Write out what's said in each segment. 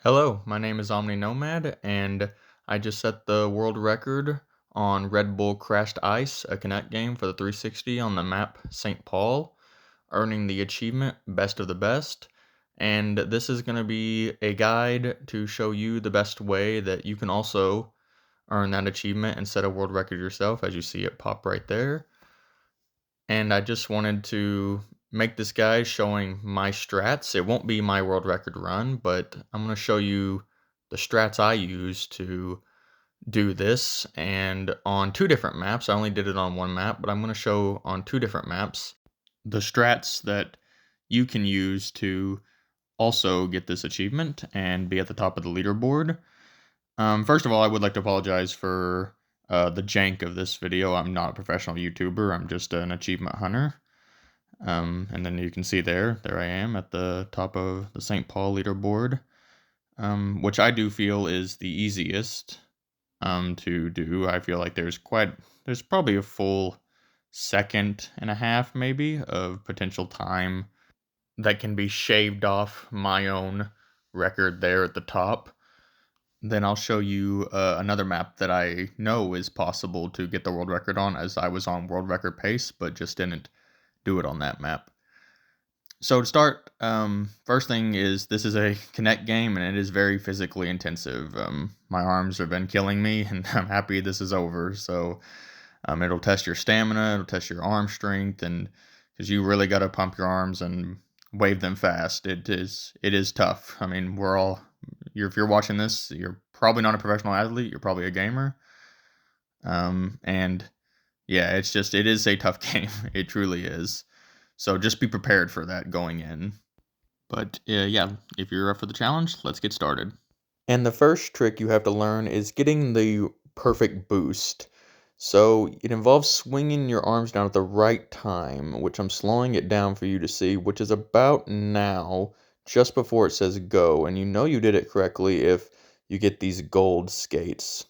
Hello, my name is Omni Nomad, and I just set the world record on Red Bull Crashed Ice, a Kinect game for the 360 on the map St. Paul, earning the achievement Best of the Best. And this is going to be a guide to show you the best way that you can also earn that achievement and set a world record yourself, as you see it pop right there. And I just wanted to make this guide showing my strats. It won't be my world record run, but I'm going to show you the strats I use to do this, and on two different maps. I only did it on one map, but I'm going to show on two different maps the strats that you can use to also get this achievement and be at the top of the leaderboard. First of all, I would like to apologize for the jank of this video. I'm not a professional YouTuber. I'm just an achievement hunter. And then you can see there I am at the top of the St. Paul leaderboard, which I do feel is the easiest to do. I feel like there's probably a full second and a half maybe of potential time that can be shaved off my own record there at the top. Then I'll show you another map that I know is possible to get the world record on, as I was on world record pace, but just didn't do it on that map. So to start, first thing is this is a Kinect game, and it is very physically intensive. My arms have been killing me, and I'm happy this is over. So it'll test your stamina, it'll test your arm strength, and because you really got to pump your arms and wave them fast. It is tough. I mean, if you're watching this, you're probably not a professional athlete. You're probably a gamer. And yeah, it is a tough game. It truly is. So just be prepared for that going in. But yeah, if you're up for the challenge, let's get started. And the first trick you have to learn is getting the perfect boost. So it involves swinging your arms down at the right time, which I'm slowing it down for you to see, which is about now, just before it says go. And you know you did it correctly if you get these gold skates.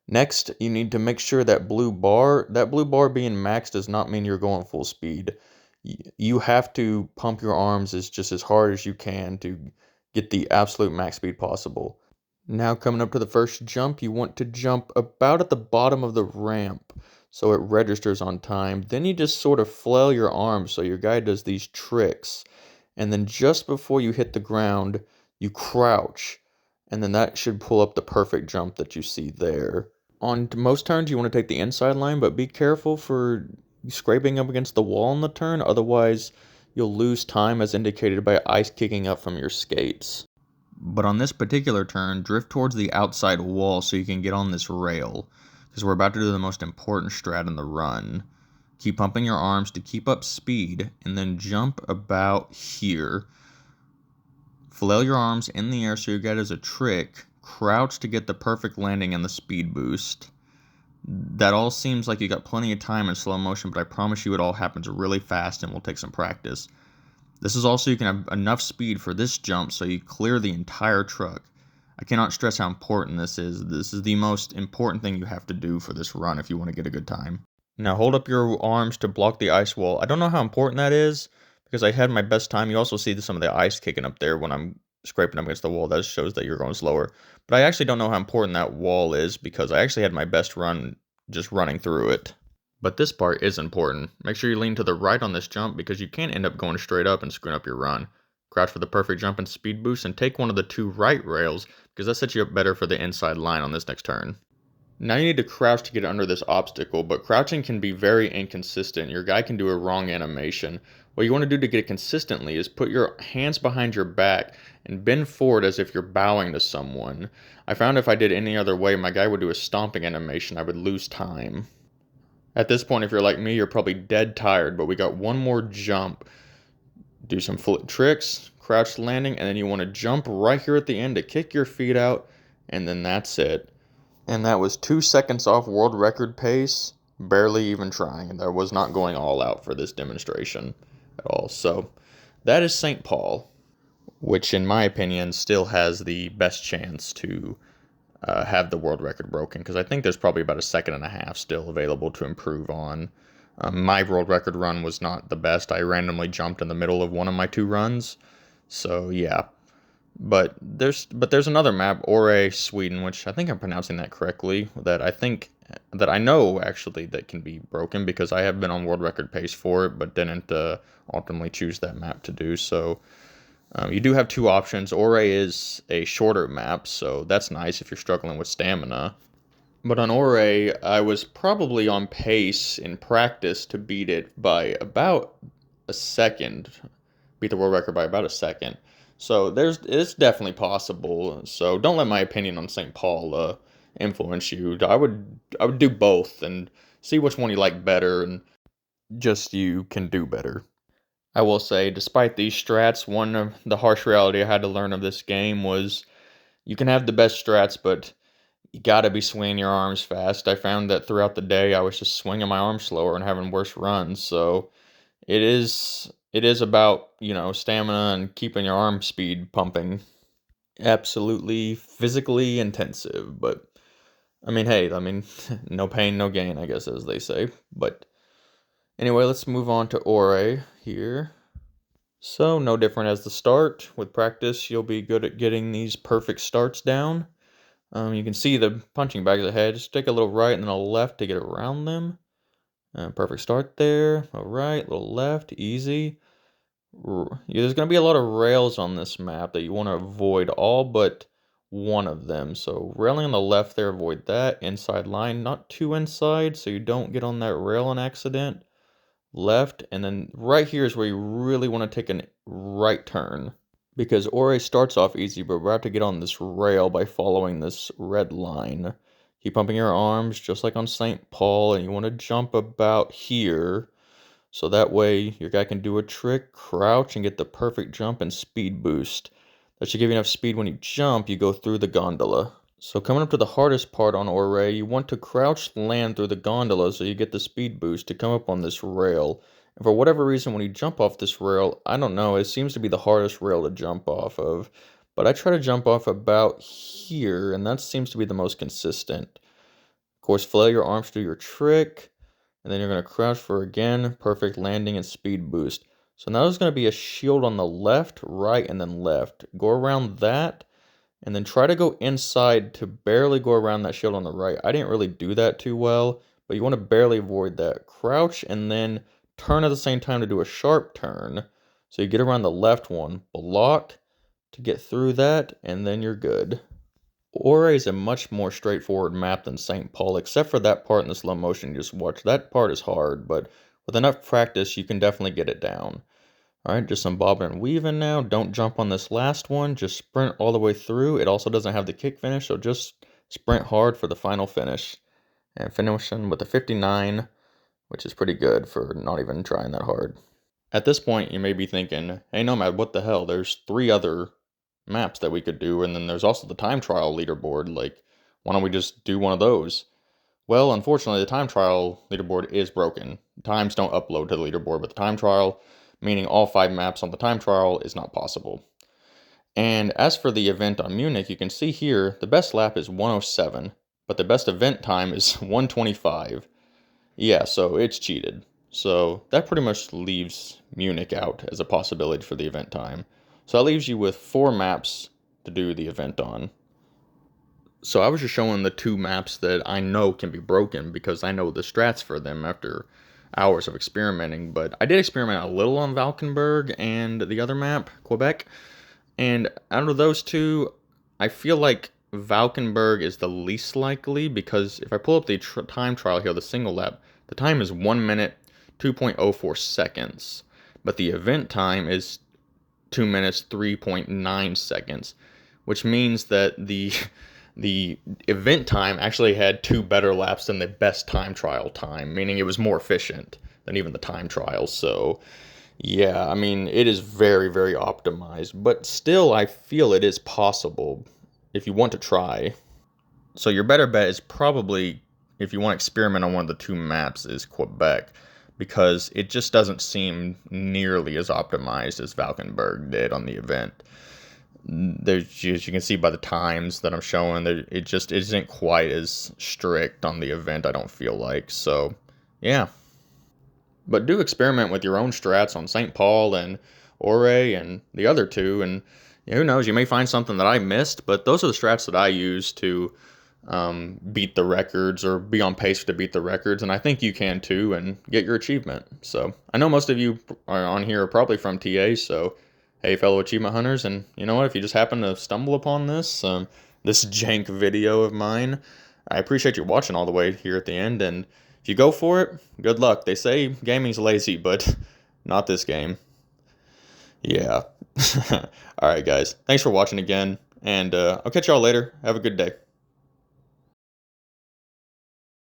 Next, you need to make sure that blue bar being max does not mean you're going full speed. You have to pump your arms just as hard as you can to get the absolute max speed possible. Now coming up to the first jump, you want to jump about at the bottom of the ramp so it registers on time. Then you just sort of flail your arms so your guy does these tricks. And then just before you hit the ground, you crouch. And then that should pull up the perfect jump that you see there. On most turns, you want to take the inside line, but be careful for scraping up against the wall on the turn, otherwise you'll lose time as indicated by ice kicking up from your skates. But on this particular turn, drift towards the outside wall so you can get on this rail, because we're about to do the most important strat in the run. Keep pumping your arms to keep up speed, and then jump about here. Flail your arms in the air so your guy does a trick, crouch to get the perfect landing and the speed boost. That all seems like you got plenty of time in slow motion, but I promise you it all happens really fast and will take some practice. This is also you can have enough speed for this jump so you clear the entire truck. I cannot stress how important this is. This is the most important thing you have to do for this run if you want to get a good time. Now hold up your arms to block the ice wall. I don't know how important that is because I had my best time. You also see some of the ice kicking up there when I'm scraping up against the wall. That shows that you're going slower. But I actually don't know how important that wall is because I actually had my best run just running through it. But this part is important. Make sure you lean to the right on this jump because you can't end up going straight up and screwing up your run. Crouch for the perfect jump and speed boost, and take one of the two right rails because that sets you up better for the inside line on this next turn. Now you need to crouch to get under this obstacle, but crouching can be very inconsistent. Your guy can do a wrong animation. What you want to do to get it consistently is put your hands behind your back and bend forward as if you're bowing to someone. I found if I did any other way, my guy would do a stomping animation. I would lose time. At this point, if you're like me, you're probably dead tired, but we got one more jump. Do some flip tricks, crouch landing, and then you want to jump right here at the end to kick your feet out, and then that's it. And that was 2 seconds off world record pace, barely even trying. And I was not going all out for this demonstration at all. So that is St. Paul, which in my opinion still has the best chance to have the world record broken, because I think there's probably about a second and a half still available to improve on. My world record run was not the best. I randomly jumped in the middle of one of my two runs. So yeah, But there's another map, Ore, Sweden, which I think I'm pronouncing that correctly, that I know actually that can be broken because I have been on world record pace for it, but didn't ultimately choose that map to do so. You do have two options. Ore is a shorter map, so that's nice if you're struggling with stamina. But on Ore, I was probably on pace in practice to beat it by about a second, beat the world record by about a second. So it's definitely possible. So don't let my opinion on St. Paul influence you. I would do both and see which one you like better, and just you can do better. I will say, despite these strats, one of the harsh reality I had to learn of this game was you can have the best strats, but you gotta be swinging your arms fast. I found that throughout the day I was just swinging my arms slower and having worse runs. So it is about, stamina and keeping your arm speed pumping. Absolutely physically intensive, but I mean, hey, no pain, no gain, I guess, as they say. But anyway, let's move on to Ore here. So, no different as the start. With practice, you'll be good at getting these perfect starts down. You can see the punching bags ahead. Just take a little right and then a left to get around them. Perfect start there. A right, little left, easy. There's going to be a lot of rails on this map that you want to avoid, all but one of them. So railing on the left there, avoid that. Inside line, not too inside, so you don't get on that rail on accident. Left, and then right here is where you really want to take a right turn. Because Ore starts off easy, but we're about to get on this rail by following this red line. Keep pumping your arms, just like on St. Paul, and you want to jump about here. So that way your guy can do a trick, crouch, and get the perfect jump and speed boost. That should give you enough speed when you jump, you go through the gondola. So coming up to the hardest part on Ore, you want to crouch land through the gondola so you get the speed boost to come up on this rail. And for whatever reason, when you jump off this rail, I don't know, it seems to be the hardest rail to jump off of. But I try to jump off about here, and that seems to be the most consistent. Of course, flail your arms to do your trick, and then you're going to crouch for, again, perfect landing and speed boost. So now there's going to be a shield on the left, right, and then left. Go around that, and then try to go inside to barely go around that shield on the right. I didn't really do that too well, but you want to barely avoid that. Crouch and then turn at the same time to do a sharp turn. So you get around the left one, block to get through that, and then you're good. Ore is a much more straightforward map than St. Paul, except for that part in the slow motion you just watched. That part is hard, but with enough practice, you can definitely get it down. Alright, just some bobbing and weaving now. Don't jump on this last one. Just sprint all the way through. It also doesn't have the kick finish, so just sprint hard for the final finish. And finishing with a 59, which is pretty good for not even trying that hard. At this point, you may be thinking, hey Nomad, what the hell? There's 3 other maps that we could do, and then there's also the time trial leaderboard. Like, why don't we just do one of those? Well, unfortunately, the time trial leaderboard is broken. Times don't upload to the leaderboard, but the time trial, meaning all 5 maps on the time trial, is not possible. And as for the event on Munich, you can see here, the best lap is 107, but the best event time is 125. Yeah, so it's cheated. So that pretty much leaves Munich out as a possibility for the event time. So that leaves you with 4 maps to do the event on. So I was just showing the 2 maps that I know can be broken because I know the strats for them after hours of experimenting. But I did experiment a little on Valkenburg and the other map, Quebec. And out of those 2, I feel like Valkenburg is the least likely because if I pull up the time trial here, the single lap, the time is 1 minute, 2.04 seconds. But the event time is 2 minutes, 3.9 seconds, which means that the event time actually had 2 better laps than the best time trial time, meaning it was more efficient than even the time trial. So yeah, it is very, very optimized, but still I feel it is possible if you want to try. So your better bet is probably, if you want to experiment on one of the 2 maps, is Quebec, because it just doesn't seem nearly as optimized as Valkenburg did on the event. As you can see by the times that I'm showing, it just isn't quite as strict on the event, I don't feel like. So yeah, but do experiment with your own strats on St. Paul and Ore and the other 2, and Yeah, who knows? You may find something that I missed, but those are the strats that I use to beat the records or be on pace to beat the records, and I think you can too and get your achievement. So I know most of you are on here are probably from TA, so hey, fellow achievement hunters, and you know what? If you just happen to stumble upon this jank video of mine, I appreciate you watching all the way here at the end, and if you go for it, good luck. They say gaming's lazy, but not this game. Yeah. All right, guys. Thanks for watching again, and I'll catch y'all later. Have a good day.